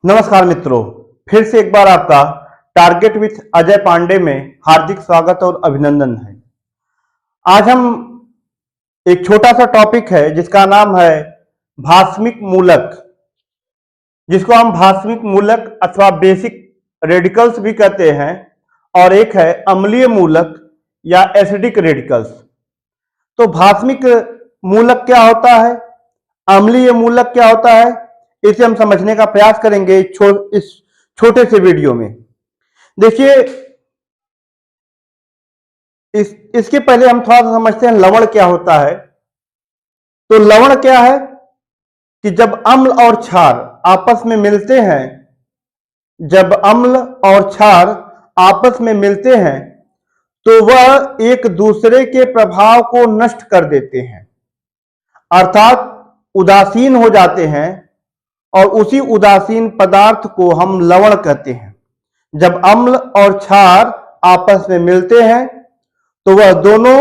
नमस्कार मित्रों, फिर से एक बार आपका टारगेट विथ अजय पांडे में हार्दिक स्वागत और अभिनंदन है। आज हम एक छोटा सा टॉपिक है जिसका नाम है भास्मिक मूलक, जिसको हम भास्मिक मूलक अथवा बेसिक रेडिकल्स भी कहते हैं, और एक है अम्लीय मूलक या एसिडिक रेडिकल्स। तो भास्मिक मूलक क्या होता है, अम्लीय मूलक क्या होता है, इसे हम समझने का प्रयास करेंगे इस छोटे से वीडियो में। देखिए, इसके पहले हम थोड़ा सा समझते हैं लवण क्या होता है। तो लवण क्या है कि जब अम्ल और क्षार आपस में मिलते हैं, जब अम्ल और क्षार आपस में मिलते हैं तो वह एक दूसरे के प्रभाव को नष्ट कर देते हैं, अर्थात उदासीन हो जाते हैं, और उसी उदासीन पदार्थ को हम लवण कहते हैं। जब अम्ल और क्षार आपस में मिलते हैं तो वह दोनों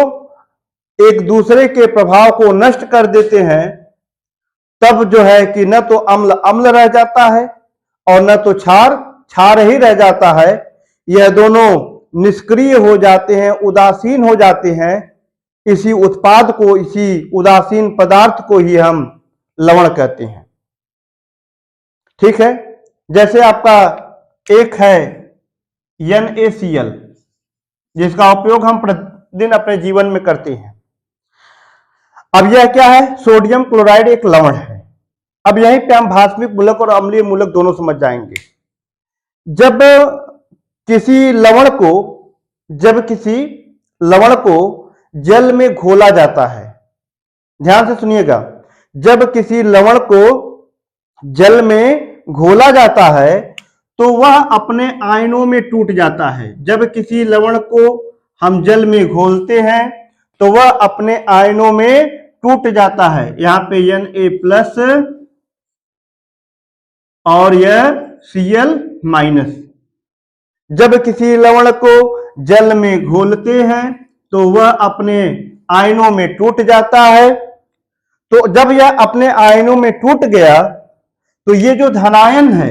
एक दूसरे के प्रभाव को नष्ट कर देते हैं। तब जो है कि न तो अम्ल अम्ल रह जाता है और न तो क्षार क्षार ही रह जाता है। यह दोनों निष्क्रिय हो जाते हैं, उदासीन हो जाते हैं। इसी उत्पाद को, इसी उदासीन पदार्थ को ही हम लवण कहते हैं। ठीक है, जैसे आपका एक है NaCl, जिसका उपयोग हम प्रतिदिन अपने जीवन में करते हैं। अब यह क्या है, सोडियम क्लोराइड एक लवण है। अब यहीं पे हम भास्मिक मूलक और अम्लीय मूलक दोनों समझ जाएंगे। जब किसी लवण को जल में घोला जाता है, ध्यान से सुनिएगा, जब किसी लवण को जल में घोला जाता है तो वह अपने आयनों में टूट जाता है। जब किसी लवण को हम जल में घोलते हैं तो वह अपने आयनों में टूट जाता है। यहां पे Na+ और यह Cl-। जब किसी लवण को जल में घोलते हैं तो वह अपने आयनों में टूट जाता है। तो जब यह अपने आयनों में टूट गया तो ये जो धनायन है,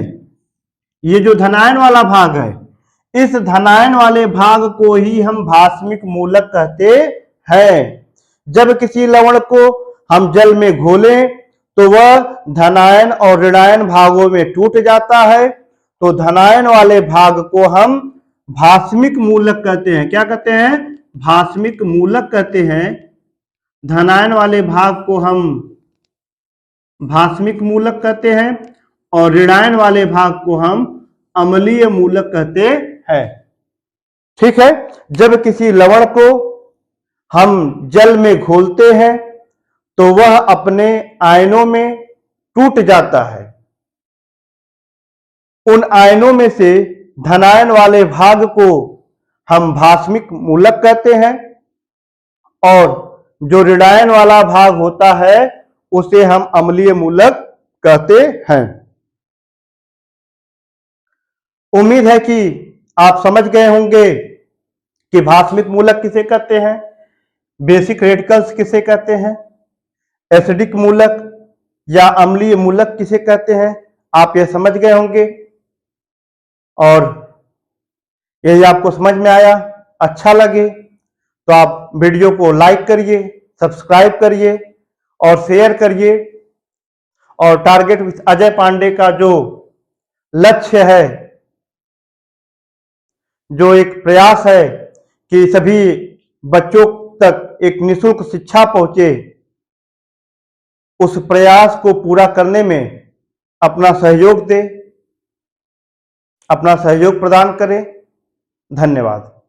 ये जो धनायन वाला भाग है, इस धनायन वाले भाग को ही हम भास्मिक मूलक कहते हैं। जब किसी लवण को हम जल में घोलें तो वह धनायन और ऋणायन भागों में टूट जाता है। तो धनायन वाले भाग को हम भास्मिक मूलक कहते हैं। क्या कहते हैं? भास्मिक मूलक कहते हैं। धनायन वाले भाग को हम भास्मिक मूलक कहते हैं और ऋणायन वाले भाग को हम अम्लीय मूलक कहते हैं। ठीक है, जब किसी लवण को हम जल में घोलते हैं तो वह अपने आयनों में टूट जाता है। उन आयनों में से धनायन वाले भाग को हम भास्मिक मूलक कहते हैं और जो ऋणायन वाला भाग होता है उसे हम अम्लीय मूलक कहते हैं। उम्मीद है कि आप समझ गए होंगे कि भास्मिक मूलक किसे कहते हैं, बेसिक रेडिकल्स किसे कहते हैं, एसिडिक मूलक या अम्लीय मूलक किसे कहते हैं। आप ये समझ गए होंगे, और यदि आपको समझ में आया, अच्छा लगे तो आप वीडियो को लाइक करिए, सब्सक्राइब करिए और शेयर करिए। और टारगेट विथ अजय पांडे का जो लक्ष्य है, जो एक प्रयास है कि सभी बच्चों तक एक निःशुल्क शिक्षा पहुंचे, उस प्रयास को पूरा करने में अपना सहयोग दें, अपना सहयोग प्रदान करें। धन्यवाद।